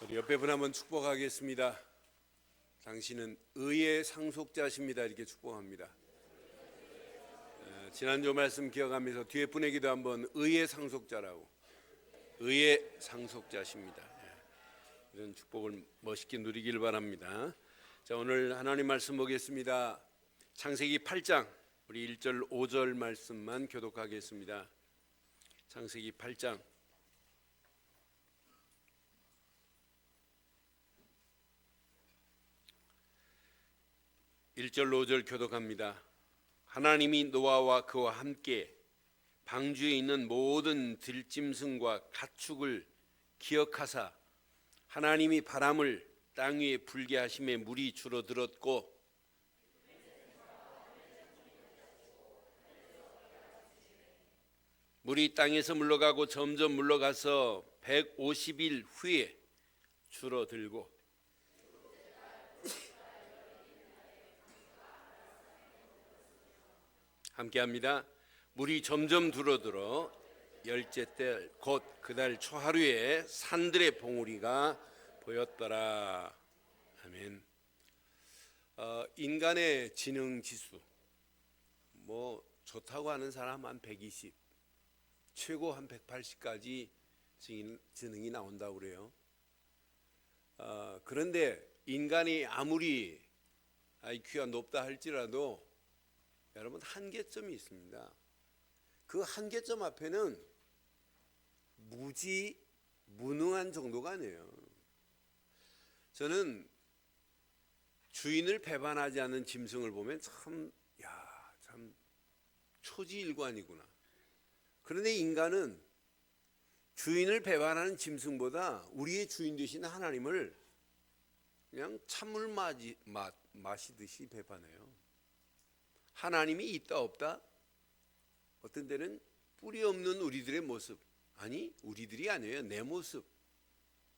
우리 옆에 분 한번 축복하겠습니다. 당신은 의의 상속자십니다. 이렇게 축복합니다. 지난주 말씀 기억하면서 뒤에 분에게도 한번 의의 상속자라고, 의의 상속자십니다. 이런 축복을 멋있게 누리길 바랍니다. 자, 오늘 하나님 말씀 보겠습니다. 창세기 8장 우리 1절 5절 말씀만 교독하겠습니다. 창세기 8장 1절 5절 교독합니다. 하나님이 노아와 그와 함께 방주에 있는 모든 들짐승과 가축을 기억하사 하나님이 바람을 땅 위에 불게 하심에 물이 줄어들었고 물이 땅에서 물러가고 점점 물러가서 150일 후에 줄어들고 함께합니다. 물이 점점 줄어들어 열째 때 곧 그달 초하루에 산들의 봉우리가 보였더라. 아멘. 인간의 지능 지수 뭐 좋다고 하는 사람 한 120, 최고 한 180까지 지능이 나온다고 그래요. 그런데 인간이 아무리 IQ가 높다 할지라도 여러분 한계점이 있습니다. 그 한계점 앞에는 무능한 정도가 아니에요. 저는 주인을 배반하지 않는 짐승을 보면 참 초지일관이구나. 그런데 인간은 주인을 배반하는 짐승보다 우리의 주인 되신 하나님을 그냥 찬물 마시듯이 배반해요. 하나님이 있다 없다? 어떤 때는 뿌리 없는 우리들의 모습, 아니 우리들이 아니에요, 내 모습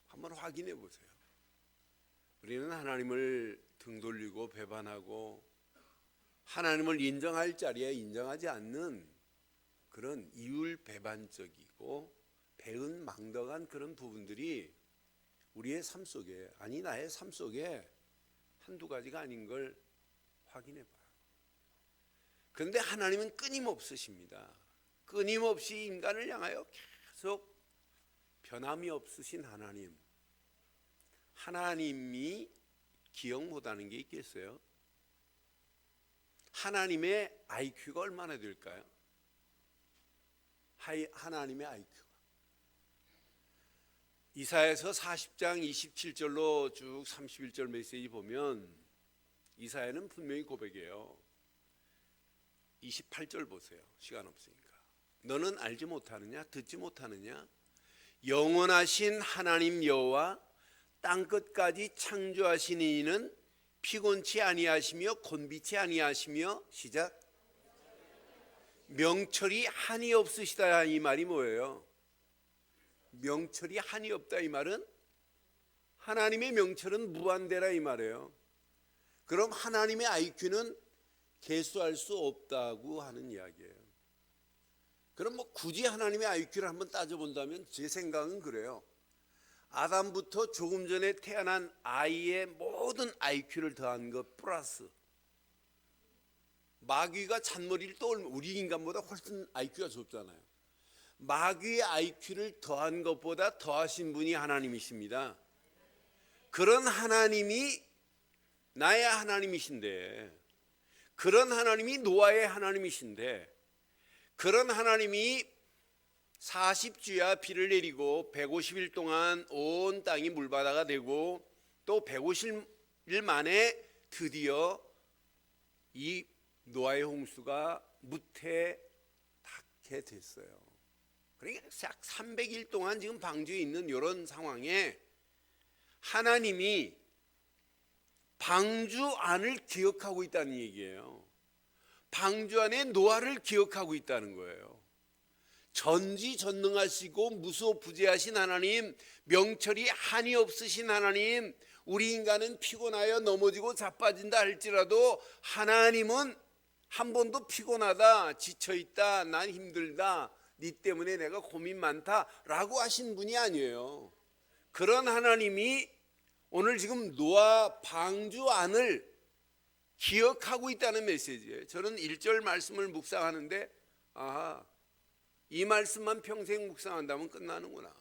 한번 확인해 보세요. 우리는 하나님을 등 돌리고 배반하고 하나님을 인정할 자리에 인정하지 않는 그런 이율 배반적이고 배은망덕한 그런 부분들이 우리의 삶 속에, 아니 나의 삶 속에 한두 가지가 아닌 걸 확인해 봐요. 그런데 하나님은 끊임없으십니다. 끊임없이 인간을 향하여 계속 변함이 없으신 하나님. 하나님이 기억 못하는 게 있겠어요? 하나님의 IQ가 얼마나 될까요? 하나님의 IQ가 이사야서 40장 27절로 쭉 31절 메시지 보면 이사야는 분명히 고백해요. 28절 보세요. 시간 없으니까. 너는 알지 못하느냐? 듣지 못하느냐? 영원하신 하나님 여호와 땅끝까지 창조하신 이는 피곤치 아니하시며 곤비치 아니하시며 시작. 명철이 한이 없으시다. 이 말이 뭐예요? 명철이 한이 없다 이 말은 하나님의 명철은 무한대라 이 말이에요. 그럼 하나님의 IQ는 계수할 수 없다고 하는 이야기예요. 그럼 뭐 굳이 하나님의 IQ를 한번 따져본다면 제 생각은 그래요. 아담부터 조금 전에 태어난 아이의 모든 IQ를 더한 것 플러스 마귀가 잔머리를 떠올리면 우리 인간보다 훨씬 IQ가 좁잖아요. 마귀의 IQ를 더한 것보다 더하신 분이 하나님이십니다. 그런 하나님이 나의 하나님이신데, 그런 하나님이 노아의 하나님이신데, 그런 하나님이 40주야 비를 내리고 150일 동안 온 땅이 물바다가 되고 또 150일 만에 드디어 이 노아의 홍수가 무태 닿게 됐어요. 그러니까 약 300일 동안 지금 방주에 있는 이런 상황에 하나님이 방주 안을 기억하고 있다는 얘기예요. 방주 안에 노아를 기억하고 있다는 거예요. 전지전능하시고 무소부재하신 하나님, 명철이 한이 없으신 하나님, 우리 인간은 피곤하여 넘어지고 자빠진다 할지라도 하나님은 한 번도 피곤하다, 지쳐있다, 난 힘들다, 네 때문에 내가 고민 많다라고 하신 분이 아니에요. 그런 하나님이 오늘 지금 노아 방주안을 기억하고 있다는 메시지예요. 저는 1절 말씀을 묵상하는데 이 말씀만 평생 묵상한다면 끝나는구나.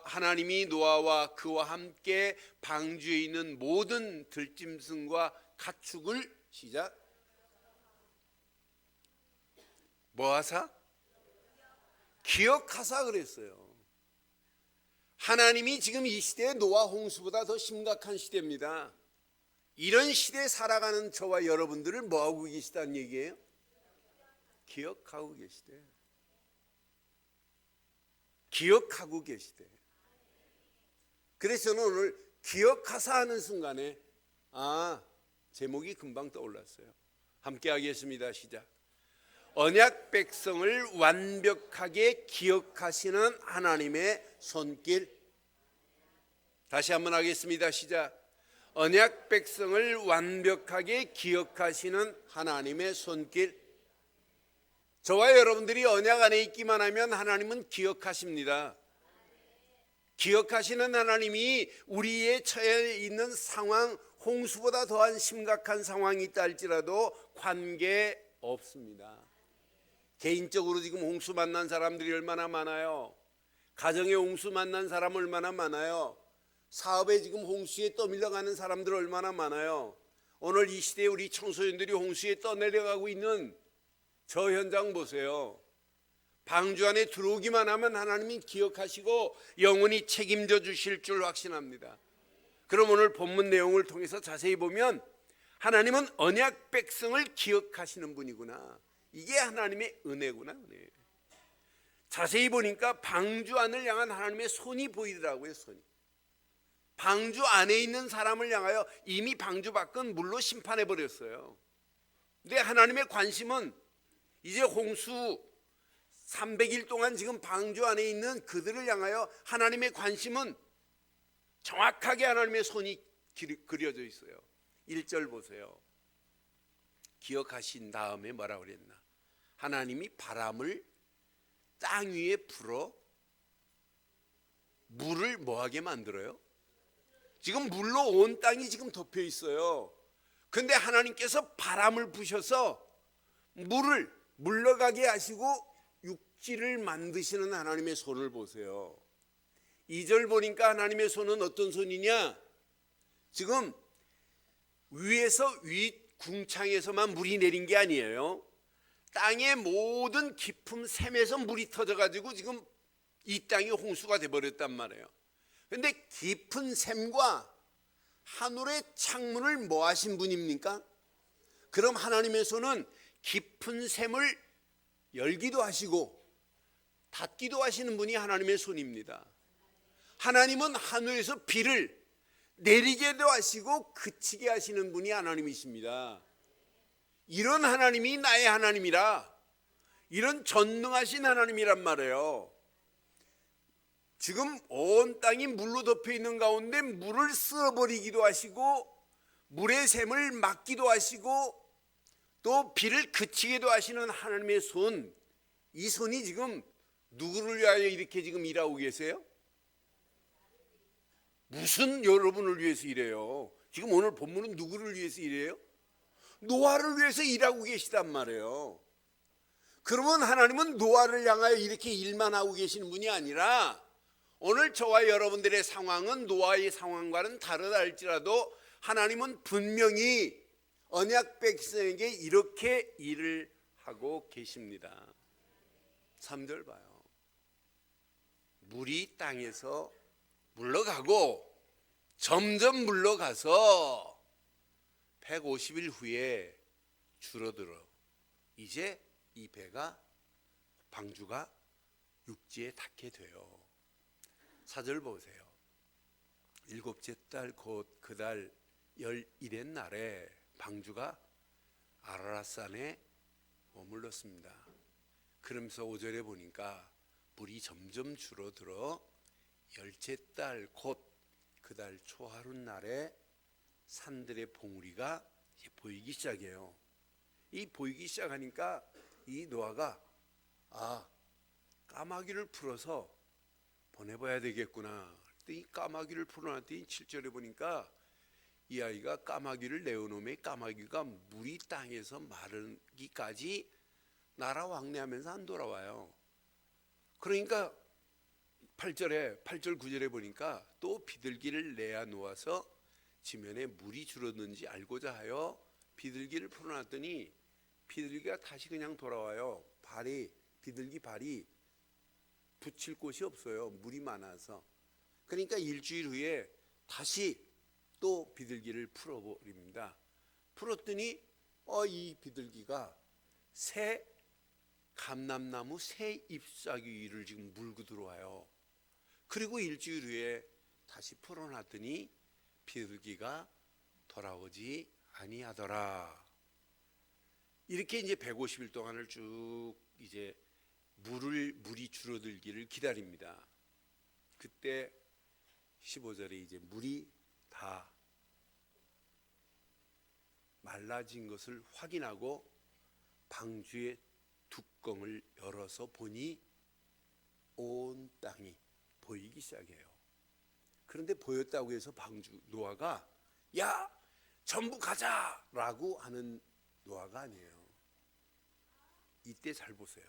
하나님이 노아와 그와 함께 방주에 있는 모든 들짐승과 가축을 시작 뭐하사? 기억하사 그랬어요. 하나님이 지금 이 시대에 노아 홍수보다 더 심각한 시대입니다. 이런 시대에 살아가는 저와 여러분들을 뭐하고 계시다는 얘기예요? 기억하고 계시대. 기억하고 계시대. 그래서 저는 오늘 기억하사 하는 순간에 제목이 금방 떠올랐어요. 함께 하겠습니다. 시작. 언약 백성을 완벽하게 기억하시는 하나님의 손길. 다시 한번 하겠습니다. 시작. 언약 백성을 완벽하게 기억하시는 하나님의 손길. 저와 여러분들이 언약 안에 있기만 하면 하나님은 기억하십니다. 기억하시는 하나님이 우리의 처해 있는 상황, 홍수보다 더한 심각한 상황이 있다 할지라도 관계 없습니다. 개인적으로 지금 홍수 만난 사람들이 얼마나 많아요. 가정에 홍수 만난 사람 얼마나 많아요. 사업에 지금 홍수에 떠밀려가는 사람들 얼마나 많아요. 오늘 이 시대에 우리 청소년들이 홍수에 떠내려가고 있는 저 현장 보세요. 방주 안에 들어오기만 하면 하나님이 기억하시고 영원히 책임져 주실 줄 확신합니다. 그럼 오늘 본문 내용을 통해서 자세히 보면 하나님은 언약 백성을 기억하시는 분이구나. 이게 하나님의 은혜구나. 은혜. 자세히 보니까 방주 안을 향한 하나님의 손이 보이더라고요. 손이. 방주 안에 있는 사람을 향하여 이미 방주 밖은 물로 심판해 버렸어요. 근데 하나님의 관심은 이제 홍수 300일 동안 지금 방주 안에 있는 그들을 향하여 하나님의 관심은 정확하게 하나님의 손이 그려져 있어요. 1절 보세요. 기억하신 다음에 뭐라고 그랬나? 하나님이 바람을 땅 위에 불어 물을 뭐하게 만들어요? 지금 물로 온 땅이 지금 덮여 있어요. 근데 하나님께서 바람을 부셔서 물을 물러가게 하시고 육지를 만드시는 하나님의 손을 보세요. 2절 보니까 하나님의 손은 어떤 손이냐? 지금 위에서 윗궁창에서만 물이 내린 게 아니에요. 땅의 모든 깊은 샘에서 물이 터져가지고 지금 이 땅이 홍수가 돼버렸단 말이에요. 그런데 깊은 샘과 하늘의 창문을 뭐 하신 분입니까? 그럼 하나님의 손은 깊은 샘을 열기도 하시고 닫기도 하시는 분이 하나님의 손입니다. 하나님은 하늘에서 비를 내리게도 하시고 그치게 하시는 분이 하나님이십니다. 이런 하나님이 나의 하나님이라, 이런 전능하신 하나님이란 말이에요. 지금 온 땅이 물로 덮여 있는 가운데 물을 쓸어버리기도 하시고 물의 샘을 막기도 하시고 또 비를 그치게도 하시는 하나님의 손, 이 손이 지금 누구를 위하여 이렇게 지금 일하고 계세요? 무슨 여러분을 위해서 일해요? 지금 오늘 본문은 누구를 위해서 일해요? 노아를 위해서 일하고 계시단 말이에요. 그러면 하나님은 노아를 향하여 이렇게 일만 하고 계시는 분이 아니라 오늘 저와 여러분들의 상황은 노아의 상황과는 다르다 할지라도 하나님은 분명히 언약 백성에게 이렇게 일을 하고 계십니다. 3절 봐요. 물이 땅에서 물러가고 점점 물러가서 150일 후에 줄어들어. 이제 이 배가 방주가 육지에 닿게 돼요. 4절 보세요. 7째 달 곧 그 달 11의 날에 방주가 아라랏산에 머물렀습니다. 그러면서 5절에 보니까 물이 점점 줄어들어 10째 달 곧 그 달 초하룻 날에 산들의 봉우리가 보이기 시작해요. 이 보이기 시작하니까 이 노아가 까마귀를 풀어서 보내봐야 되겠구나. 이 까마귀를 풀어놨더니 7절에 보니까 이 아이가 까마귀를 내어놓으면 까마귀가 물이 땅에서 마르기까지 날아왕래하면서 안 돌아와요. 그러니까 8절 9절에 보니까 또 비둘기를 내어 놓아서 지면에 물이 줄었는지 알고자 하여 비둘기를 풀어놨더니 비둘기가 다시 그냥 돌아와요. 비둘기 발이 붙일 곳이 없어요. 물이 많아서. 그러니까 일주일 후에 다시 또 비둘기를 풀어버립니다. 풀었더니 이 비둘기가 감람나무 새 잎사귀를 지금 물고 들어와요. 그리고 일주일 후에 다시 풀어놨더니 비둘기가 돌아오지 아니하더라. 이렇게 이제 150일 동안을 쭉 이제 물이 줄어들기를 기다립니다. 그때 15절에 이제 물이 다 말라진 것을 확인하고 방주의 뚜껑을 열어서 보니 온 땅이 보이기 시작해요. 그런데 보였다고 해서 노아가 야 전부 가자라고 하는 노아가 아니에요. 이때 잘 보세요.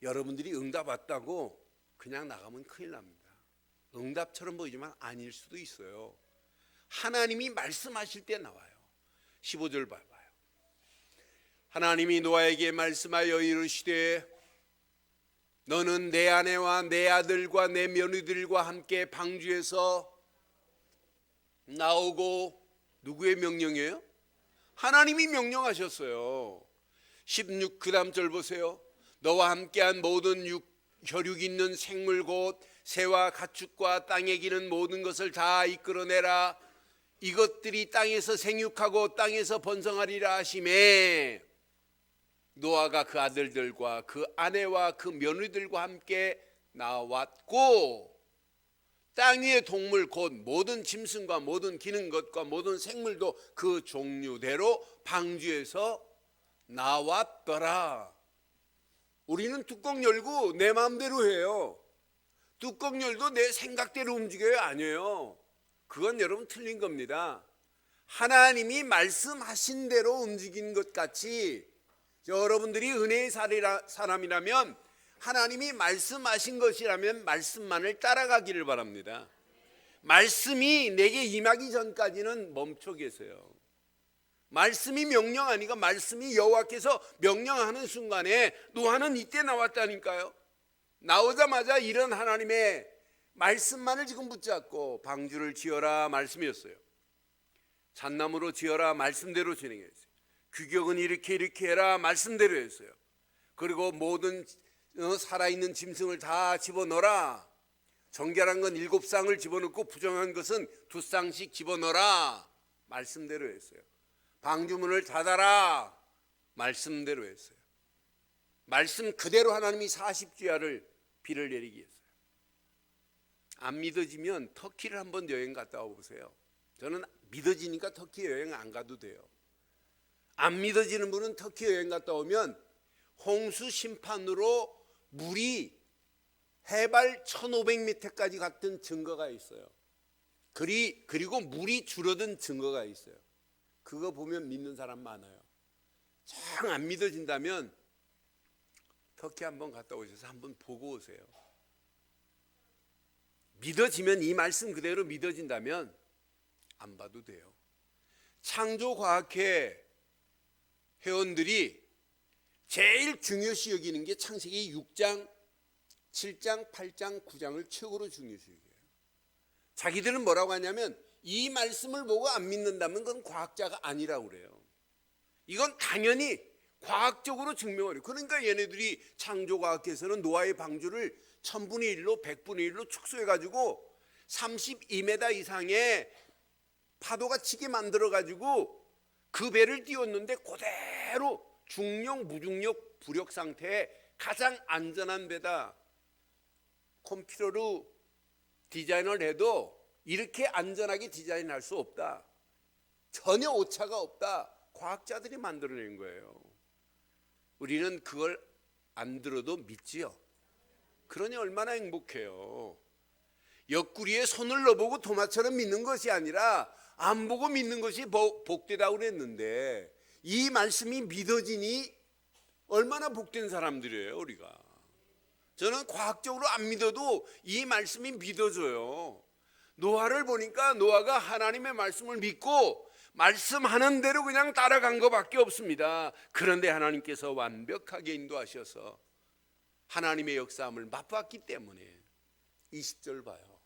여러분들이 응답 왔다고 그냥 나가면 큰일 납니다. 응답처럼 보이지만 아닐 수도 있어요. 하나님이 말씀하실 때 나와요. 15절 봐봐요. 하나님이 노아에게 말씀하여 이르시되 너는 내 아내와 내 아들과 내 며느리들과 함께 방주에서 나오고. 누구의 명령이에요? 하나님이 명령하셨어요. 16 그 다음 절 보세요. 너와 함께한 모든 혈육 있는 생물 곧 새와 가축과 땅에 기는 모든 것을 다 이끌어내라. 이것들이 땅에서 생육하고 땅에서 번성하리라 하시매 노아가 그 아들들과 그 아내와 그 며느리들과 함께 나왔고 땅 위의 동물 곧 모든 짐승과 모든 기는 것과 모든 생물도 그 종류대로 방주에서 나왔더라. 우리는 뚜껑 열고 내 마음대로 해요. 뚜껑 열도 내 생각대로 움직여요? 아니에요. 그건 여러분 틀린 겁니다. 하나님이 말씀하신 대로 움직인 것 같이 여러분들이 은혜의 사람이라면 하나님이 말씀하신 것이라면 말씀만을 따라가기를 바랍니다. 말씀이 내게 임하기 전까지는 멈춰 계세요. 말씀이 명령하니까 말씀이 여호와께서 명령하는 순간에 노아는 이때 나왔다니까요. 나오자마자 이런 하나님의 말씀만을 지금 붙잡고 방주를 지어라 말씀이었어요. 잣나무로 지어라 말씀대로 진행했어요. 규격은 이렇게 해라 말씀대로 했어요. 그리고 모든 살아있는 짐승을 다 집어넣어라. 정결한 건 7쌍을 집어넣고 부정한 것은 2쌍씩 집어넣어라 말씀대로 했어요. 방주문을 닫아라 말씀대로 했어요. 말씀 그대로 하나님이 40주야를 비를 내리게 했어요. 안 믿어지면 터키를 한번 여행 갔다 와보세요. 저는 믿어지니까 터키 여행 안 가도 돼요. 안 믿어지는 분은 터키 여행 갔다 오면 홍수 심판으로 물이 해발 1500m까지 갔던 증거가 있어요. 그리고 물이 줄어든 증거가 있어요. 그거 보면 믿는 사람 많아요. 정 안 믿어진다면 터키 한번 갔다 오셔서 한번 보고 오세요. 믿어지면 이 말씀 그대로 믿어진다면 안 봐도 돼요. 창조과학회 회원들이 제일 중요시 여기는 게 창세기 6장, 7장, 8장, 9장을 최고로 중요시 여겨요. 자기들은 뭐라고 하냐면 이 말씀을 보고 안 믿는다면 그건 과학자가 아니라고 그래요. 이건 당연히 과학적으로 증명을 해요. 그러니까 얘네들이 창조과학에서는 노아의 방주를 1000분의 1로 100분의 1로 축소해가지고 32m 이상의 파도가 치게 만들어가지고 그 배를 띄웠는데 그대로 중력, 무중력, 부력 상태에 가장 안전한 배다. 컴퓨터로 디자인을 해도 이렇게 안전하게 디자인할 수 없다. 전혀 오차가 없다. 과학자들이 만들어낸 거예요. 우리는 그걸 안 들어도 믿지요. 그러니 얼마나 행복해요. 옆구리에 손을 넣어보고 도마처럼 믿는 것이 아니라 안 보고 믿는 것이 복되다고 그랬는데, 이 말씀이 믿어지니 얼마나 복된 사람들이에요 우리가. 저는 과학적으로 안 믿어도 이 말씀이 믿어져요. 노아를 보니까 노아가 하나님의 말씀을 믿고 말씀하는 대로 그냥 따라간 것밖에 없습니다. 그런데 하나님께서 완벽하게 인도하셔서 하나님의 역사함을 맛봤기 때문에 20절 봐요.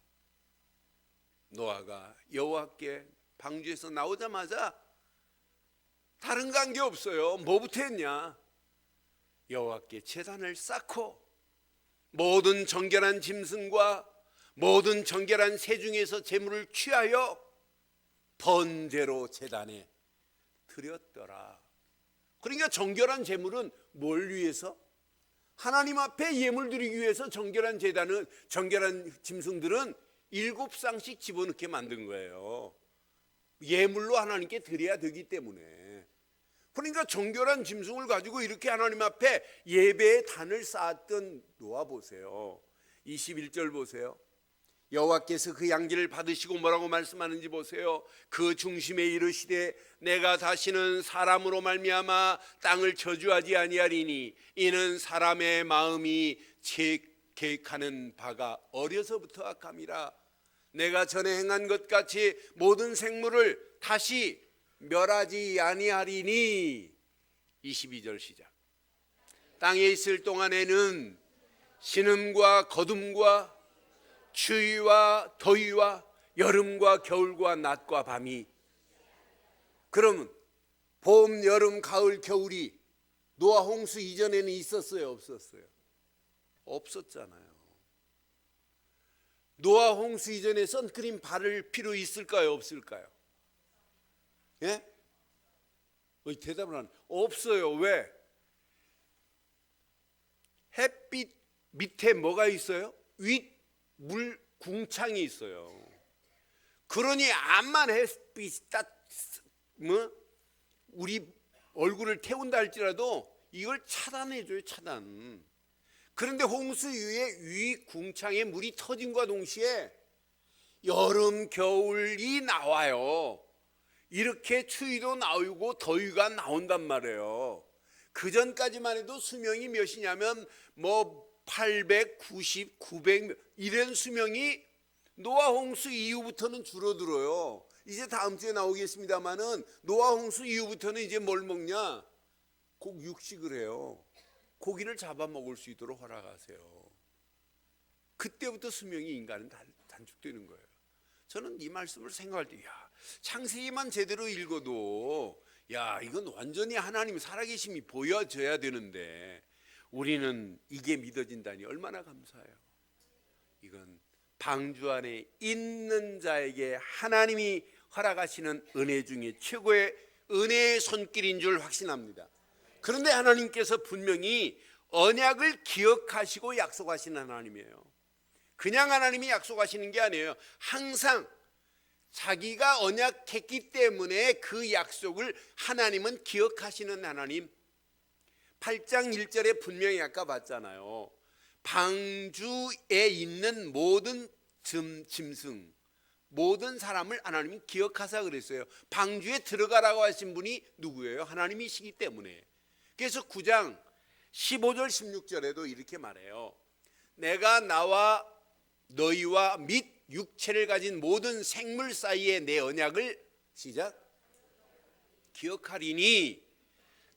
노아가 여호와께 방주에서 나오자마자 다른 관계 없어요. 뭐부터 했냐? 여호와께 제단을 쌓고 모든 정결한 짐승과 모든 정결한 새 중에서 제물을 취하여 번제로 제단에 드렸더라. 그러니까 정결한 제물은 뭘 위해서? 하나님 앞에 예물 드리기 위해서 정결한 제단은, 정결한 짐승들은 7쌍씩 집어넣게 만든 거예요. 예물로 하나님께 드려야 되기 때문에. 그러니까 정결한 짐승을 가지고 이렇게 하나님 앞에 예배의 단을 쌓았던 노아 보세요. 21절 보세요. 여호와께서 그 양지를 받으시고 뭐라고 말씀하는지 보세요. 그 중심에 이르시되 내가 다시는 사람으로 말미암아 땅을 저주하지 아니하리니 이는 사람의 마음이 계획하는 바가 어려서부터 악함이라. 내가 전에 행한 것 같이 모든 생물을 다시 멸하지 아니하리니. 22절 시작. 땅에 있을 동안에는 신음과 거둠과 추위와 더위와 여름과 겨울과 낮과 밤이. 그러면 봄, 여름, 가을, 겨울이 노아 홍수 이전에는 있었어요, 없었어요? 없었잖아요. 노아 홍수 이전에 선크림 바를 필요 있을까요, 없을까요? 예? 대답을 안. 없어요. 왜? 햇빛 밑에 뭐가 있어요? 물 궁창이 있어요. 그러니 암만 햇빛이 우리 얼굴을 태운다 할지라도 이걸 차단해줘요, 차단. 그런데 홍수 이후에 위 궁창에 물이 터짐과 동시에 여름, 겨울이 나와요. 이렇게 추위도 나오고 더위가 나온단 말이에요. 그 전까지만 해도 수명이 몇이냐면 890, 900 이런 수명이 노아 홍수 이후부터는 줄어들어요. 이제 다음 주에 나오겠습니다만은 노아 홍수 이후부터는 이제 뭘 먹냐? 육식을 해요. 고기를 잡아먹을 수 있도록 허락하세요. 그때부터 수명이 인간은 단축되는 거예요. 저는 이 말씀을 생각할 때, 창세기만 제대로 읽어도 이건 완전히 하나님 살아계심이 보여져야 되는데 우리는 이게 믿어진다니 얼마나 감사해요. 이건 방주 안에 있는 자에게 하나님이 허락하시는 은혜 중에 최고의 은혜의 손길인 줄 확신합니다. 그런데 하나님께서 분명히 언약을 기억하시고 약속하시는 하나님이에요. 그냥 하나님이 약속하시는 게 아니에요. 항상 자기가 언약했기 때문에 그 약속을 하나님은 기억하시는 하나님. 8장 1절에 분명히 아까 봤잖아요. 방주에 있는 모든 짐승, 모든 사람을 하나님이 기억하사 그랬어요. 방주에 들어가라고 하신 분이 누구예요? 하나님이시기 때문에. 그래서 9장 15절 16절에도 이렇게 말해요. 내가 나와 너희와 및 육체를 가진 모든 생물 사이에 내 언약을 시작 기억하리니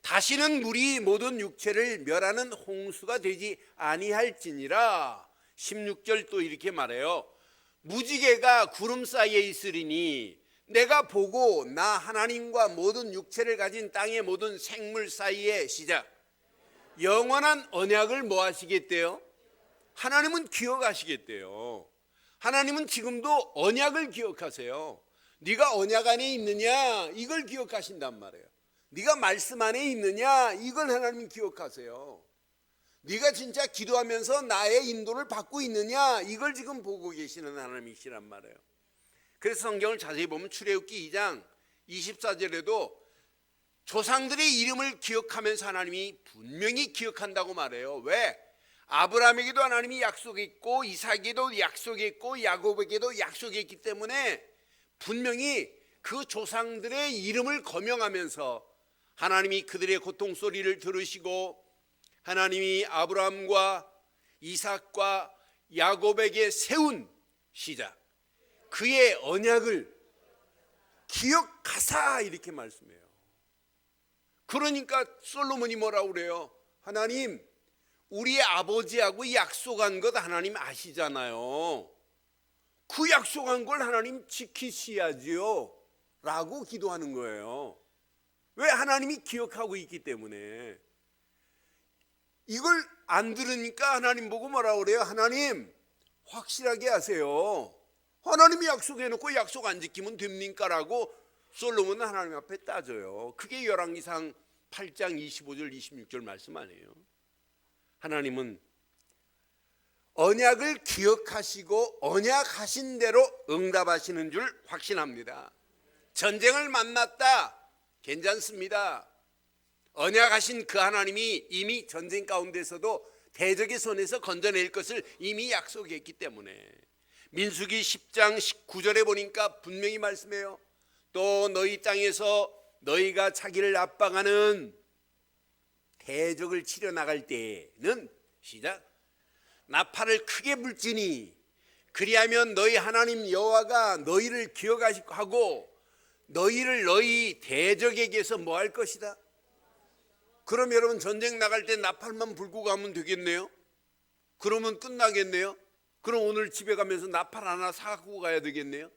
다시는 물이 모든 육체를 멸하는 홍수가 되지 아니할지니라. 16절 또 이렇게 말해요. 무지개가 구름 사이에 있으리니 내가 보고 나 하나님과 모든 육체를 가진 땅의 모든 생물 사이에 시작 영원한 언약을 뭐 하시겠대요? 하나님은 기억하시겠대요. 하나님은 지금도 언약을 기억하세요. 네가 언약 안에 있느냐 이걸 기억하신단 말이에요. 네가 말씀 안에 있느냐 이걸 하나님 기억하세요. 네가 진짜 기도하면서 나의 인도를 받고 있느냐 이걸 지금 보고 계시는 하나님이시란 말이에요. 그래서 성경을 자세히 보면 출애굽기 2장 24절에도 조상들의 이름을 기억하면서 하나님이 분명히 기억한다고 말해요. 왜? 아브라함에게도 하나님이 약속했고 이삭에게도 약속했고 야곱에게도 약속했기 때문에 분명히 그 조상들의 이름을 거명하면서 하나님이 그들의 고통 소리를 들으시고 하나님이 아브라함과 이삭과 야곱에게 세운 시작, 그의 언약을 기억하사, 이렇게 말씀해요. 그러니까 솔로몬이 뭐라고 그래요? 하나님, 우리 아버지하고 약속한 것 하나님 아시잖아요. 그 약속한 걸 하나님 지키셔야지요 라고 기도하는 거예요. 왜? 하나님이 기억하고 있기 때문에. 이걸 안 들으니까 하나님 보고 뭐라고 그래요? 하나님, 확실하게 하세요. 하나님이 약속해놓고 약속 안 지키면 됩니까? 라고 솔로몬은 하나님 앞에 따져요. 그게 열왕기상 8장 25절 26절 말씀 아니에요. 하나님은 언약을 기억하시고 언약하신 대로 응답하시는 줄 확신합니다. 전쟁을 만났다, 괜찮습니다. 언약하신 그 하나님이 이미 전쟁 가운데서도 대적의 손에서 건져낼 것을 이미 약속했기 때문에. 민수기 10장 19절에 보니까 분명히 말씀해요. 또 너희 땅에서 너희가 자기를 압박하는 대적을 치려 나갈 때에는 시작, 나팔을 크게 불지니 그리하면 너희 하나님 여호와가 너희를 기억하고 너희를 너희 대적에게서 뭐 할 것이다. 그럼 여러분 전쟁 나갈 때 나팔만 불고 가면 되겠네요. 그러면 끝나겠네요. 그럼 오늘 집에 가면서 나팔 하나 사갖고 가야 되겠네요.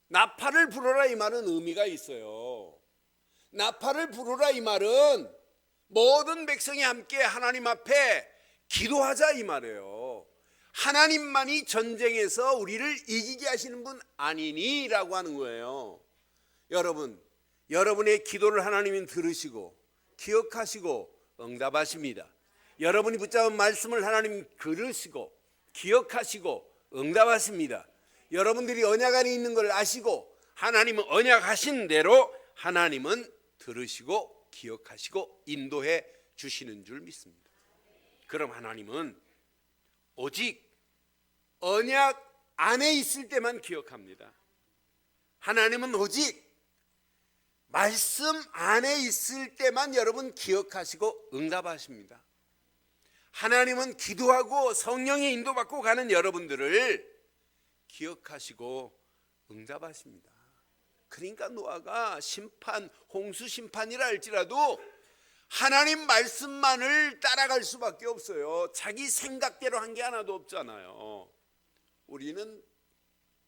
나팔을 불어라 이 말은 의미가 있어요. 나팔을 부르라 이 말은 모든 백성이 함께 하나님 앞에 기도하자 이 말이에요. 하나님만이 전쟁에서 우리를 이기게 하시는 분 아니니 라고 하는 거예요. 여러분, 여러분의 기도를 하나님은 들으시고 기억하시고 응답하십니다. 여러분이 붙잡은 말씀을 하나님 들으시고 기억하시고 응답하십니다. 여러분들이 언약 안에 있는 걸 아시고 하나님은 언약하신 대로 하나님은 들으시고 기억하시고 인도해 주시는 줄 믿습니다. 그럼 하나님은 오직 언약 안에 있을 때만 기억합니다. 하나님은 오직 말씀 안에 있을 때만 여러분 기억하시고 응답하십니다. 하나님은 기도하고 성령의 인도받고 가는 여러분들을 기억하시고 응답하십니다. 그러니까 노아가 심판, 홍수 심판이라 할지라도 하나님 말씀만을 따라갈 수밖에 없어요. 자기 생각대로 한 게 하나도 없잖아요. 우리는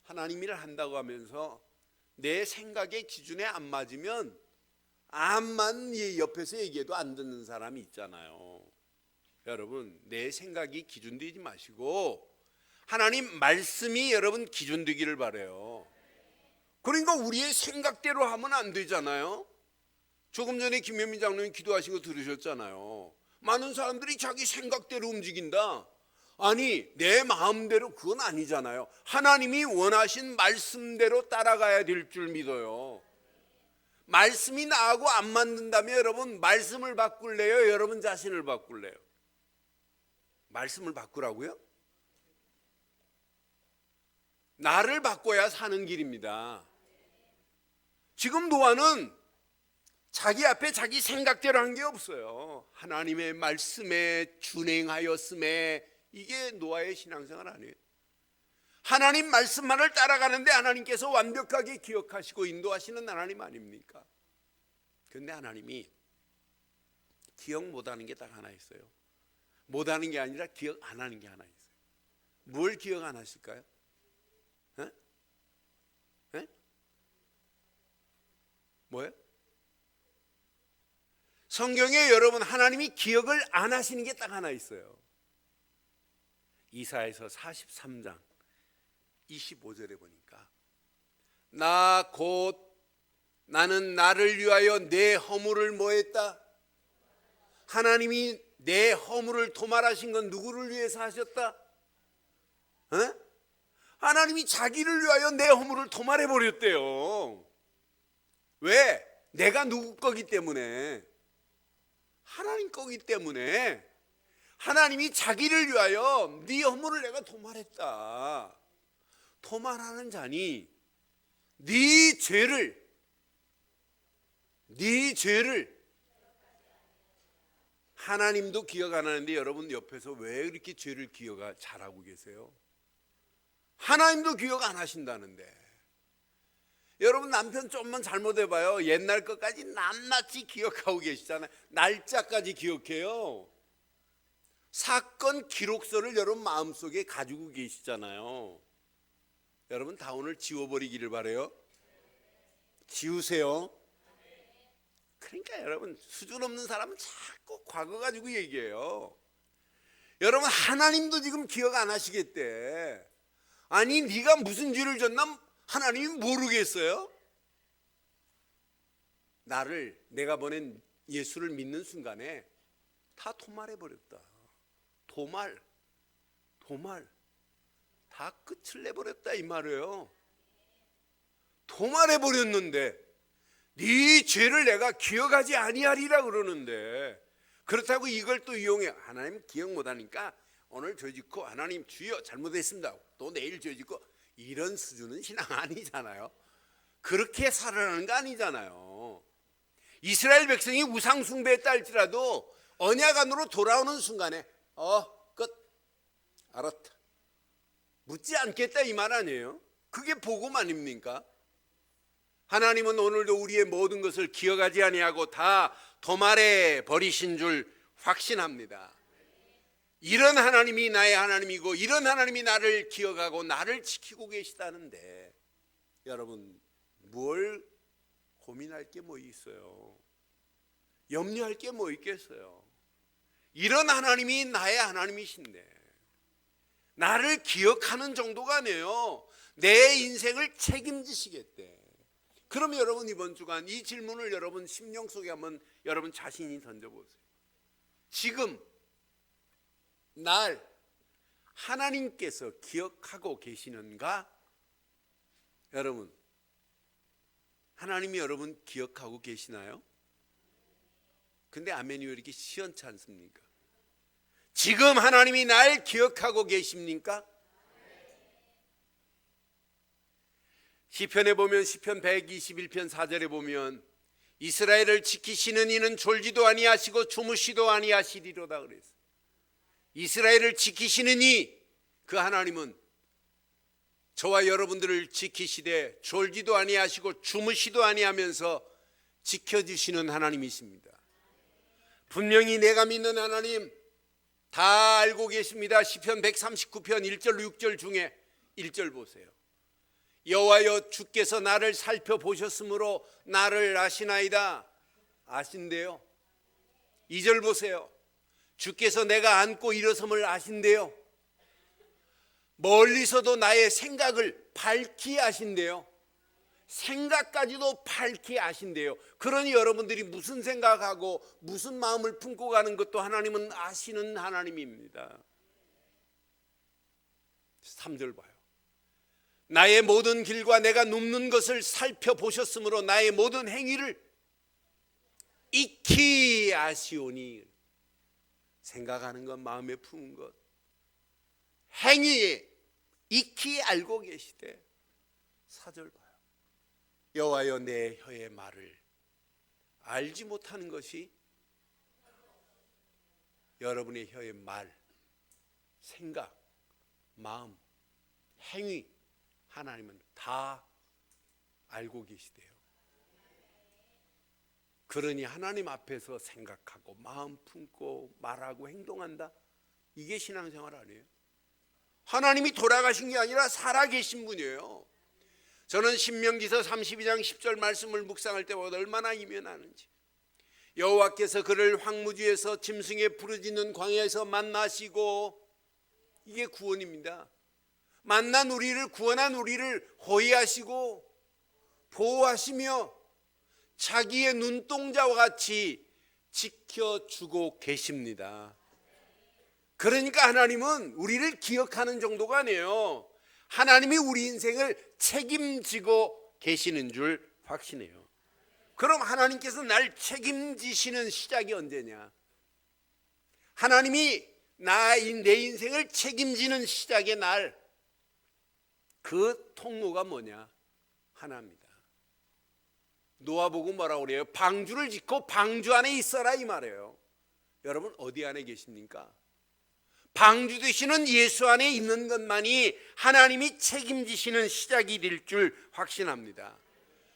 하나님 일을 한다고 하면서 내 생각의 기준에 안 맞으면 암만 옆에서 얘기해도 안 듣는 사람이 있잖아요. 여러분, 내 생각이 기준되지 마시고 하나님 말씀이 여러분 기준되기를 바라요. 그러니까 우리의 생각대로 하면 안 되잖아요. 조금 전에 김현미 장로님 기도하신 거 들으셨잖아요. 많은 사람들이 자기 생각대로 움직인다. 아니, 내 마음대로 그건 아니잖아요. 하나님이 원하신 말씀대로 따라가야 될 줄 믿어요. 말씀이 나하고 안 맞는다면 여러분 말씀을 바꿀래요? 여러분 자신을 바꿀래요? 말씀을 바꾸라고요? 나를 바꿔야 사는 길입니다. 지금 노아는 자기 앞에 자기 생각대로 한 게 없어요. 하나님의 말씀에 준행하였음에, 이게 노아의 신앙생활 아니에요. 하나님 말씀만을 따라가는데 하나님께서 완벽하게 기억하시고 인도하시는 하나님 아닙니까? 그런데 하나님이 기억 못하는 게 딱 하나 있어요. 못하는 게 아니라 기억 안 하는 게 하나 있어요. 뭘 기억 안 하실까요? 에? 에? 뭐예요? 성경에 여러분 하나님이 기억을 안 하시는 게 딱 하나 있어요. 이사야서 43장 25절에 보니까 나 곧 나는 나를 위하여 내 허물을 뭐했다? 하나님이 내 허물을 도말하신 건 누구를 위해서 하셨다? 에? 하나님이 자기를 위하여 내 허물을 도말해 버렸대요. 왜? 내가 누구 거기 때문에, 하나님 거기 때문에. 하나님이 자기를 위하여 네 허물을 내가 도말했다. 도말하는 자니 네 죄를 하나님도 기억 안 하는데 여러분 옆에서 왜 이렇게 죄를 기억 잘하고 계세요? 하나님도 기억 안 하신다는데. 여러분 남편 좀만 잘못해봐요. 옛날 것까지 낱낱이 기억하고 계시잖아요. 날짜까지 기억해요. 사건 기록서를 여러분 마음속에 가지고 계시잖아요. 여러분 다 오늘 지워버리기를 바라요. 지우세요. 그러니까 여러분 수준 없는 사람은 자꾸 과거 가지고 얘기해요. 여러분 하나님도 지금 기억 안 하시겠대. 아니 네가 무슨 죄를 졌나 하나님이 모르겠어요? 나를 내가 보낸 예수를 믿는 순간에 다 도말해버렸다. 도말 다 끝을 내버렸다 이 말이에요. 도말해버렸는데 네 죄를 내가 기억하지 아니하리라 그러는데, 그렇다고 이걸 또 이용해. 하나님 기억 못하니까 오늘 죄 짓고 하나님 주여 잘못했습니다, 또 내일 죄 짓고, 이런 수준은 신앙 아니잖아요. 그렇게 살아가는 거 아니잖아요. 이스라엘 백성이 우상 숭배했다 할지라도 언약 안으로 돌아오는 순간에 끝, 알았다, 묻지 않겠다 이 말 아니에요? 그게 복음 아닙니까? 하나님은 오늘도 우리의 모든 것을 기억하지 아니하고 다 도말해 버리신 줄 확신합니다. 이런 하나님이 나의 하나님이고 이런 하나님이 나를 기억하고 나를 지키고 계시다는데 여러분 뭘 고민할 게 뭐 있어요? 염려할 게 뭐 있겠어요? 이런 하나님이 나의 하나님이신데 나를 기억하는 정도가 아니에요. 내 인생을 책임지시겠대. 그럼 여러분 이번 주간 이 질문을 여러분 심령 속에 한번 여러분 자신이 던져보세요. 지금 날 하나님께서 기억하고 계시는가? 여러분 하나님이 여러분 기억하고 계시나요? 근데 아멘이 왜 이렇게 시원치 않습니까? 지금 하나님이 날 기억하고 계십니까? 시편에 보면 시편 121편 4절에 보면 이스라엘을 지키시는 이는 졸지도 아니하시고 주무시도 아니하시리로다 그랬어요. 이스라엘을 지키시는 이, 그 하나님은 저와 여러분들을 지키시되 졸지도 아니하시고 주무시도 아니하면서 지켜주시는 하나님이십니다. 분명히 내가 믿는 하나님 다 알고 계십니다. 시편 139편 1절 6절 중에 1절 보세요. 여호와여 주께서 나를 살펴보셨으므로 나를 아시나이다. 아신대요. 2절 보세요. 주께서 내가 앉고 일어섬을 아신대요. 멀리서도 나의 생각을 밝히 아신대요. 생각까지도 밝히 아신대요. 그러니 여러분들이 무슨 생각하고 무슨 마음을 품고 가는 것도 하나님은 아시는 하나님입니다. 3절 봐요. 나의 모든 길과 내가 눕는 것을 살펴보셨으므로 나의 모든 행위를 익히 아시오니. 생각하는 것, 마음에 품은 것, 행위에 익히 알고 계시되. 4절 봐요. 여호와여 내 혀의 말을 알지 못하는 것이 여러분의 혀의 말, 생각, 마음, 행위 하나님은 다 알고 계시대요. 그러니 하나님 앞에서 생각하고 마음 품고 말하고 행동한다. 이게 신앙생활 아니에요? 하나님이 돌아가신 게 아니라 살아계신 분이에요. 저는 신명기서 32장 10절 말씀을 묵상할 때마다 얼마나 이면하는지. 여호와께서 그를 황무지에서 짐승의 부르짖는 광야에서 만나시고, 이게 구원입니다. 만난 우리를, 구원한 우리를 호위하시고 보호하시며 자기의 눈동자와 같이 지켜주고 계십니다. 그러니까 하나님은 우리를 기억하는 정도가 아니에요. 하나님이 우리 인생을 책임지고 계시는 줄 확신해요. 그럼 하나님께서 날 책임지시는 시작이 언제냐? 하나님이 내 인생을 책임지는 시작의 날, 그 통로가 뭐냐? 하나입니다. 노아 보고 뭐라고 그래요? 방주를 짓고 방주 안에 있어라 이 말이에요. 여러분 어디 안에 계십니까? 방주 되시는 예수 안에 있는 것만이 하나님이 책임지시는 시작이 될 줄 확신합니다.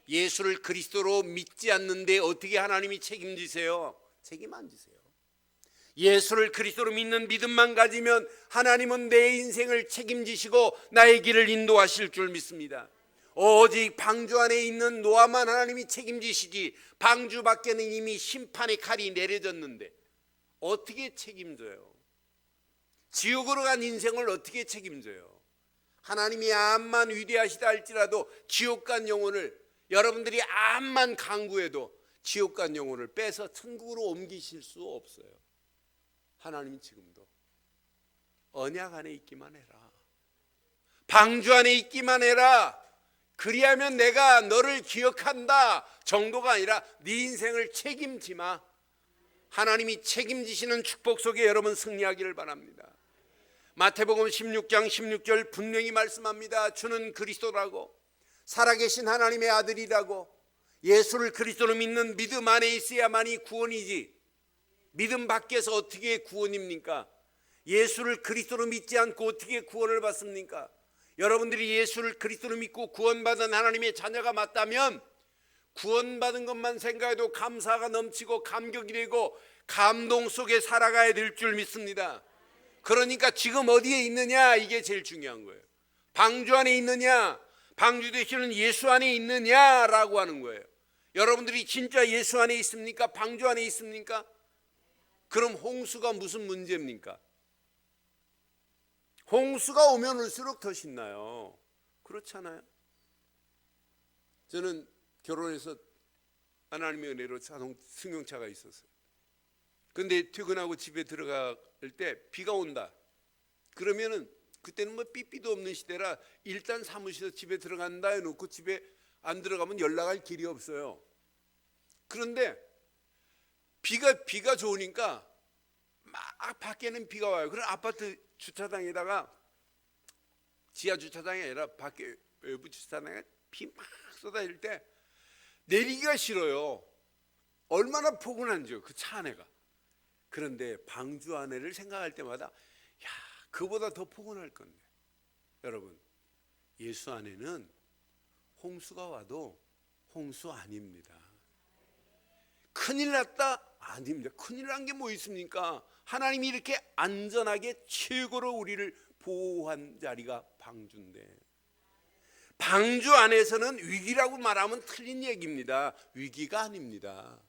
예수를 그리스도로 믿지 않는데 어떻게 하나님이 책임지세요? 책임 안 지세요. 예수를 그리스도로 믿는 믿음만 가지면 하나님은 내 인생을 책임지시고 나의 길을 인도하실 줄 믿습니다. 오직 방주 안에 있는 노아만 하나님이 책임지시지, 방주 밖에는 이미 심판의 칼이 내려졌는데 어떻게 책임져요? 지옥으로 간 인생을 어떻게 책임져요? 하나님이 암만 위대하시다 할지라도 지옥 간 영혼을, 여러분들이 암만 강구해도 지옥 간 영혼을 빼서 천국으로 옮기실 수 없어요. 하나님이 지금도 언약 안에 있기만 해라, 방주 안에 있기만 해라, 그리하면 내가 너를 기억한다 정도가 아니라 네 인생을 책임지마. 하나님이 책임지시는 축복 속에 여러분 승리하기를 바랍니다. 마태복음 16장 16절 분명히 말씀합니다. 주는 그리스도라고, 살아계신 하나님의 아들이라고, 예수를 그리스도로 믿는 믿음 안에 있어야만이 구원이지, 믿음 밖에서 어떻게 구원입니까? 예수를 그리스도로 믿지 않고 어떻게 구원을 받습니까? 여러분들이 예수를 그리스도로 믿고 구원받은 하나님의 자녀가 맞다면 구원받은 것만 생각해도 감사가 넘치고 감격이 되고 감동 속에 살아가야 될 줄 믿습니다. 그러니까 지금 어디에 있느냐, 이게 제일 중요한 거예요. 방주 안에 있느냐, 방주 되시는 예수 안에 있느냐라고 하는 거예요. 여러분들이 진짜 예수 안에 있습니까? 방주 안에 있습니까? 그럼 홍수가 무슨 문제입니까? 홍수가 오면 올수록 더 신나요. 그렇잖아요. 저는 결혼해서 하나님의 은혜로 자동 승용차가 있었어요. 근데 퇴근하고 집에 들어갈 때 비가 온다. 그러면은 그때는 뭐 삐삐도 없는 시대라 일단 사무실에서 집에 들어간다 해놓고 집에 안 들어가면 연락할 길이 없어요. 그런데 비가 좋으니까 막 밖에는 비가 와요. 그럼 아파트 주차장에다가, 지하 주차장이 아니라 밖에 외부 주차장에 비 막 쏟아질 때 내리기가 싫어요. 얼마나 포근한지요, 그 차 안에가. 그런데 방주 안에를 생각할 때마다 야, 그보다 더 포근할 건데. 여러분, 예수 안에는 홍수가 와도 홍수 아닙니다. 큰일 났다? 아닙니다. 큰일 난 게 뭐 있습니까? 하나님이 이렇게 안전하게 최고로 우리를 보호한 자리가 방주인데, 방주 안에서는 위기라고 말하면 틀린 얘기입니다. 위기가 아닙니다.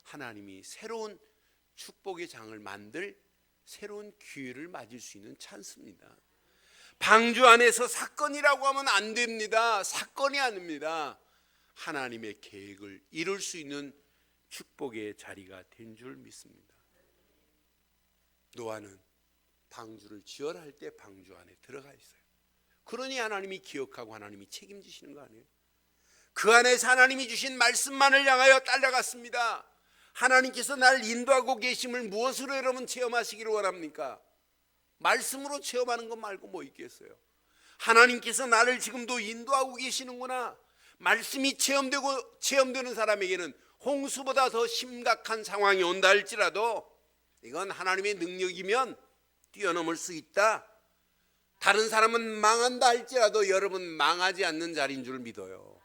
하나님이 새로운 축복의 장을 만들 새로운 기회를 맞을 수 있는 찬스입니다. 방주 안에서 사건이라고 하면 안 됩니다. 사건이 아닙니다. 하나님의 계획을 이룰 수 있는 축복의 자리가 된 줄 믿습니다. 노아는 방주를 지어라 할 때 방주 안에 들어가 있어요. 그러니 하나님이 기억하고 하나님이 책임지시는 거 아니에요? 그 안에서 하나님이 주신 말씀만을 향하여 따라갔습니다. 하나님께서 나를 인도하고 계심을 무엇으로 여러분 체험하시기를 원합니까? 말씀으로 체험하는 것 말고 뭐 있겠어요? 하나님께서 나를 지금도 인도하고 계시는구나. 말씀이 체험되는 사람에게는 홍수보다 더 심각한 상황이 온다 할지라도 이건 하나님의 능력이면 뛰어넘을 수 있다. 다른 사람은 망한다 할지라도 여러분 망하지 않는 자리인 줄 믿어요.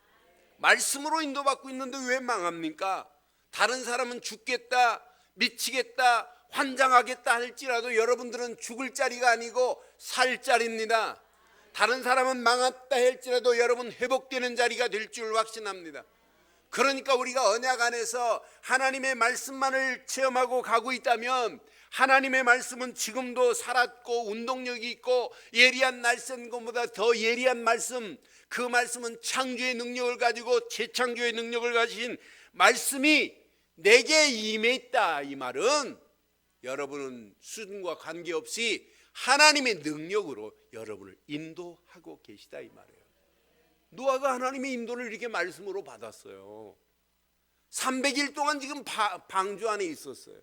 말씀으로 인도받고 있는데 왜 망합니까? 다른 사람은 죽겠다, 미치겠다, 환장하겠다 할지라도 여러분들은 죽을 자리가 아니고 살 자리입니다. 다른 사람은 망했다 할지라도 여러분 회복되는 자리가 될 줄 확신합니다. 그러니까 우리가 언약 안에서 하나님의 말씀만을 체험하고 가고 있다면 하나님의 말씀은 지금도 살았고 운동력이 있고 예리한 날쌘 것보다 더 예리한 말씀, 그 말씀은 창조의 능력을 가지고 재창조의 능력을 가진 말씀이 내게 임해 있다. 이 말은 여러분은 수준과 관계없이 하나님의 능력으로 여러분을 인도하고 계시다 이 말이에요. 노아가 하나님의 인도를 이렇게 말씀으로 받았어요. 300일 동안 지금 방주 안에 있었어요.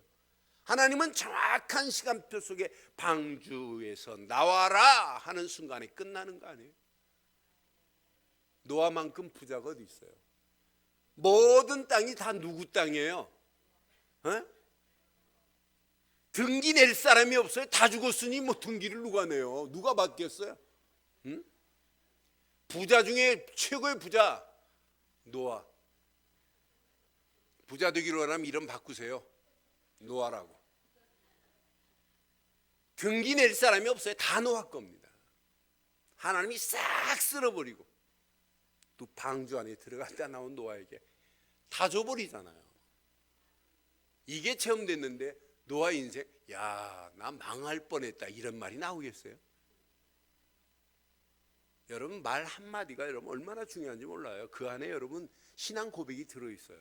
하나님은 정확한 시간표 속에 방주에서 나와라 하는 순간에 끝나는 거 아니에요? 노아만큼 부자가 어디 있어요? 모든 땅이 다 누구 땅이에요? 등기 낼 사람이 없어요. 다 죽었으니 뭐 등기를 누가 내요? 누가 받겠어요? 부자 중에 최고의 부자 노아. 부자 되기로 하면 이름 바꾸세요. 노아라고. 등기 낼 사람이 없어요. 다 노아 겁니다. 하나님이 싹 쓸어버리고 또 방주 안에 들어갔다 나온 노아에게 다 줘버리잖아요. 이게 체험됐는데 노아 인생, 야, 나 망할 뻔했다 이런 말이 나오겠어요? 여러분 말 한마디가 여러분 얼마나 중요한지 몰라요. 그 안에 여러분 신앙 고백이 들어있어요.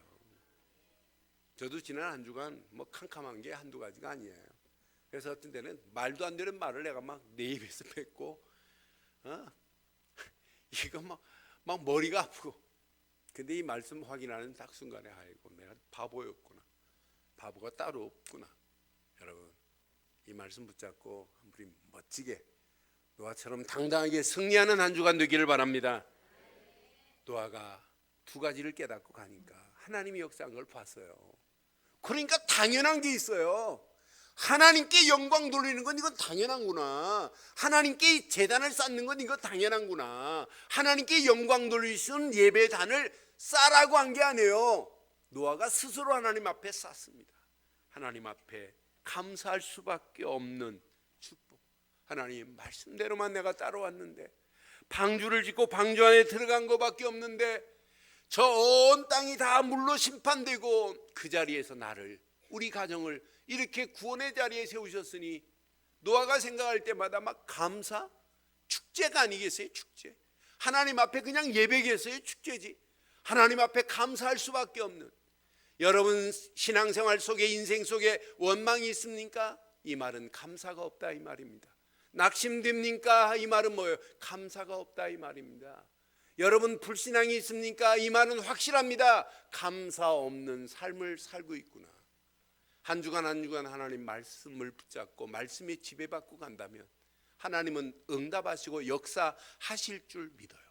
저도 지난 한 주간 뭐 캄캄한 게 한두 가지가 아니에요. 그래서 어떤 때는 말도 안 되는 말을 내가 막 내 입에서 뱉고 이거 막 머리가 아프고, 근데 이 말씀 확인하는 딱 순간에 아이고 내가 바보였구나, 바보가 따로 없구나. 여러분 이 말씀 붙잡고 한 분이 멋지게 노아처럼 당당하게 승리하는 한 주간 되기를 바랍니다. 노아가 두 가지를 깨닫고 가니까 하나님이 역사한 걸 봤어요. 그러니까 당연한 게 있어요. 하나님께 영광 돌리는 건 이건 당연한구나. 하나님께 제단을 쌓는 건 이거 당연한구나. 하나님께 영광 돌리시는 예배단을 쌓으라고 한 게 아니에요. 노아가 스스로 하나님 앞에 쌓습니다. 하나님 앞에 감사할 수밖에 없는 축복. 하나님 말씀대로만 내가 따라왔는데, 방주를 짓고 방주 안에 들어간 것밖에 없는데 저 온 땅이 다 물로 심판되고 그 자리에서 나를, 우리 가정을 이렇게 구원의 자리에 세우셨으니 노아가 생각할 때마다 막 감사, 축제가 아니겠어요? 축제. 하나님 앞에 그냥 예배겠어요? 축제지. 하나님 앞에 감사할 수밖에 없는. 여러분 신앙생활 속에, 인생 속에 원망이 있습니까? 이 말은 감사가 없다 이 말입니다. 낙심됩니까? 이 말은 뭐예요? 감사가 없다 이 말입니다. 여러분 불신앙이 있습니까? 이 말은 확실합니다. 감사 없는 삶을 살고 있구나. 한 주간 한 주간 하나님 말씀을 붙잡고 말씀에 지배받고 간다면 하나님은 응답하시고 역사하실 줄 믿어요.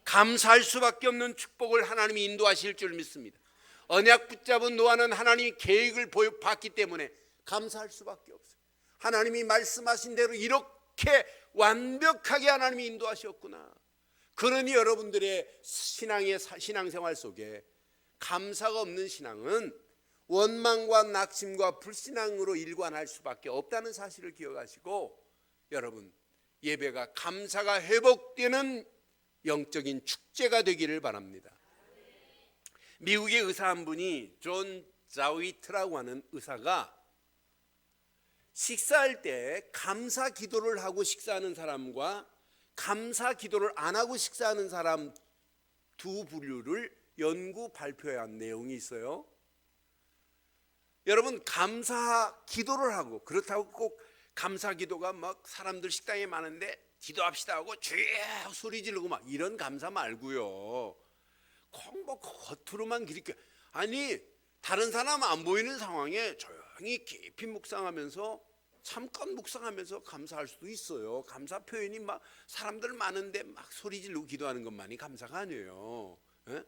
감사할 수밖에 없는 축복을 하나님이 인도하실 줄 믿습니다. 언약 붙잡은 노아는 하나님이 계획을 봤기 때문에 감사할 수밖에 없어요. 하나님이 말씀하신 대로 이렇게 완벽하게 하나님이 인도하셨구나. 그러니 여러분들의 신앙생활 속에 감사가 없는 신앙은 원망과 낙심과 불신앙으로 일관할 수밖에 없다는 사실을 기억하시고, 여러분 예배가 감사가 회복되는 영적인 축제가 되기를 바랍니다. 미국의 의사 한 분이 존 자위트라고 하는 의사가 식사할 때 감사 기도를 하고 식사하는 사람과 감사 기도를 안 하고 식사하는 사람 두 부류를 연구 발표한 내용이 있어요. 여러분 감사 기도를 하고, 그렇다고 꼭 감사 기도가 막 사람들 식당에 많은데 기도합시다 하고 쥐야 소리 지르고 막 이런 감사 말고요. 꼭 뭐 겉으로만 그렇게, 아니 다른 사람 안 보이는 상황에 조용히 깊이 묵상하면서 잠깐 묵상하면서 감사할 수도 있어요. 감사 표현이 막 사람들 많은데 막 소리 지르고 기도하는 것만이 감사가 아니에요. 에?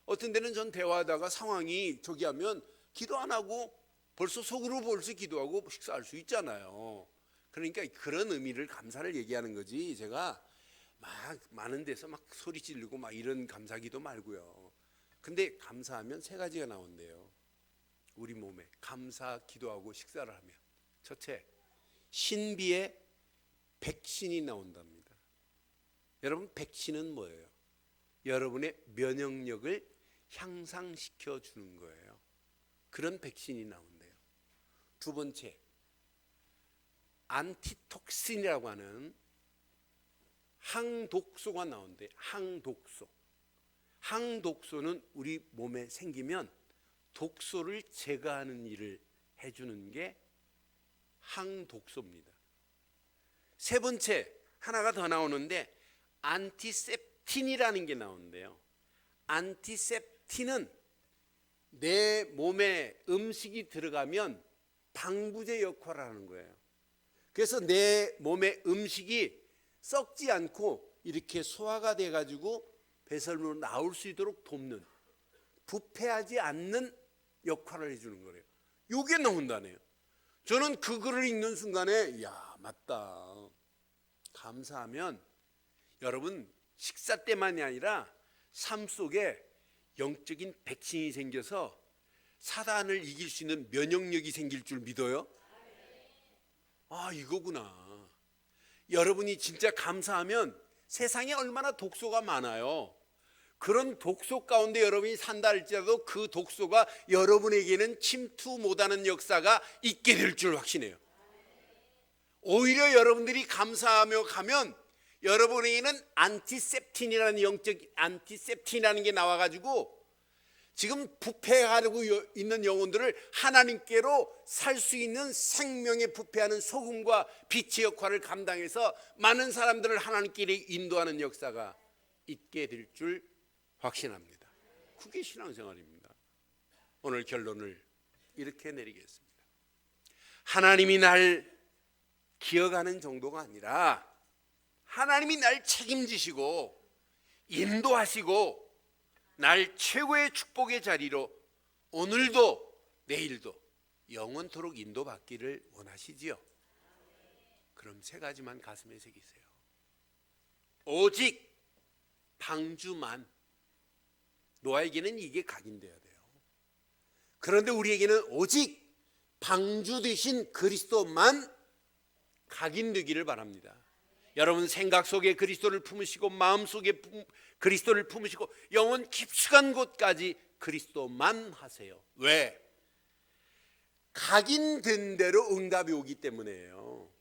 어떤 데는 전 대화하다가 상황이 저기 하면 기도 안 하고 벌써 속으로 벌써 기도하고 식사할 수 있잖아요. 그러니까 그런 의미를 감사를 얘기하는 거지, 제가 막 많은 데서 막 소리 지르고 막 이런 감사 기도 말고요. 근데 감사하면 세 가지가 나온대요. 우리 몸에 감사 기도하고 식사를 하면 첫째, 신비의 백신이 나온답니다. 여러분 백신은 뭐예요? 여러분의 면역력을 향상시켜 주는 거예요. 그런 백신이 나온대요. 두 번째, 안티톡신이라고 하는 항독소가 나온대. 항독소. 항독소는 우리 몸에 생기면 독소를 제거하는 일을 해주는 게 항독소입니다. 세 번째, 하나가 더 나오는데 안티셉틴이라는 게 나오는데요. 안티셉틴은 내 몸에 음식이 들어가면 방부제 역할을 하는 거예요. 그래서 내 몸의 음식이 썩지 않고 이렇게 소화가 돼가지고 배설물로 나올 수 있도록 돕는, 부패하지 않는 역할을 해주는 거예요. 이게 너무나네요. 저는 그 글을 읽는 순간에 야, 맞다. 감사하면 여러분 식사 때만이 아니라 삶 속에 영적인 백신이 생겨서 사단을 이길 수 있는 면역력이 생길 줄 믿어요? 아, 이거구나. 여러분이 진짜 감사하면 세상에 얼마나 독소가 많아요. 그런 독소 가운데 여러분이 산다 할지라도 그 독소가 여러분에게는 침투 못하는 역사가 있게 될 줄 확신해요. 오히려 여러분들이 감사하며 가면 여러분에게는 안티셉틴이라는 영적 안티셉틴이라는 게 나와가지고 지금 부패하고 있는 영혼들을 하나님께로 살 수 있는 생명에 부패하는 소금과 빛의 역할을 감당해서 많은 사람들을 하나님께로 인도하는 역사가 있게 될 줄 확신합니다. 그게 신앙생활입니다. 오늘 결론을 이렇게 내리겠습니다. 하나님이 날 기억하는 정도가 아니라 하나님이 날 책임지시고 인도하시고 날 최고의 축복의 자리로 오늘도 내일도 영원토록 인도받기를 원하시지요? 그럼 세 가지만 가슴에 새기세요. 오직 방주만. 노아에게는 이게 각인되어야 돼요. 그런데 우리에게는 오직 방주 되신 그리스도만 각인되기를 바랍니다. 여러분 생각 속에 그리스도를 품으시고 마음 속에 그리스도를 품으시고 영혼 깊숙한 곳까지 그리스도만 하세요. 왜? 각인된 대로 응답이 오기 때문이에요.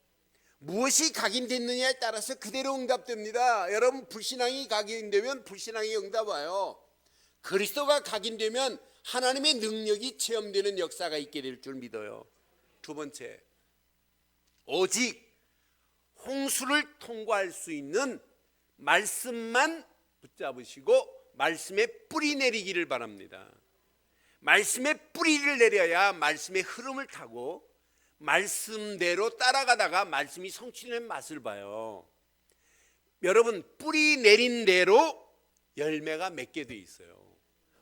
무엇이 각인됐느냐에 따라서 그대로 응답됩니다. 여러분 불신앙이 각인되면 불신앙이 응답 와요. 그리스도가 각인되면 하나님의 능력이 체험되는 역사가 있게 될 줄 믿어요. 두 번째, 오직 홍수를 통과할 수 있는 말씀만 붙잡으시고 말씀에 뿌리 내리기를 바랍니다. 말씀에 뿌리를 내려야 말씀의 흐름을 타고 말씀대로 따라가다가 말씀이 성취되는 맛을 봐요. 여러분 뿌리 내린 대로 열매가 맺게 돼 있어요.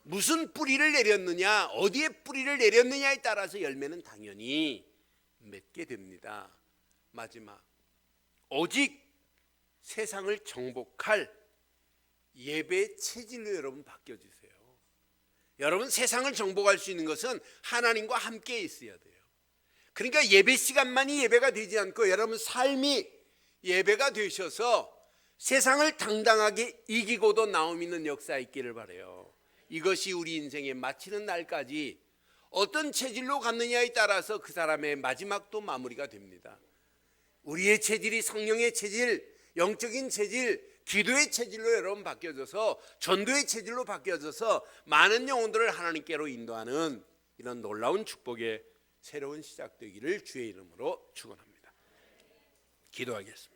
무슨 뿌리를 내렸느냐, 어디에 뿌리를 내렸느냐에 따라서 열매는 당연히 맺게 됩니다. 마지막, 오직 세상을 정복할 예배의 체질로 여러분 바뀌어주세요. 여러분 세상을 정복할 수 있는 것은 하나님과 함께 있어야 돼요. 그러니까 예배 시간만이 예배가 되지 않고 여러분 삶이 예배가 되셔서 세상을 당당하게 이기고도 나옴 있는 역사 있기를 바라요. 이것이 우리 인생에 마치는 날까지 어떤 체질로 갔느냐에 따라서 그 사람의 마지막도 마무리가 됩니다. 우리의 체질이 성령의 체질, 영적인 체질, 기도의 체질로 여러분 바뀌어져서 전도의 체질로 바뀌어져서 많은 영혼들을 하나님께로 인도하는 이런 놀라운 축복의 새로운 시작되기를 주의 이름으로 축원합니다. 기도하겠습니다.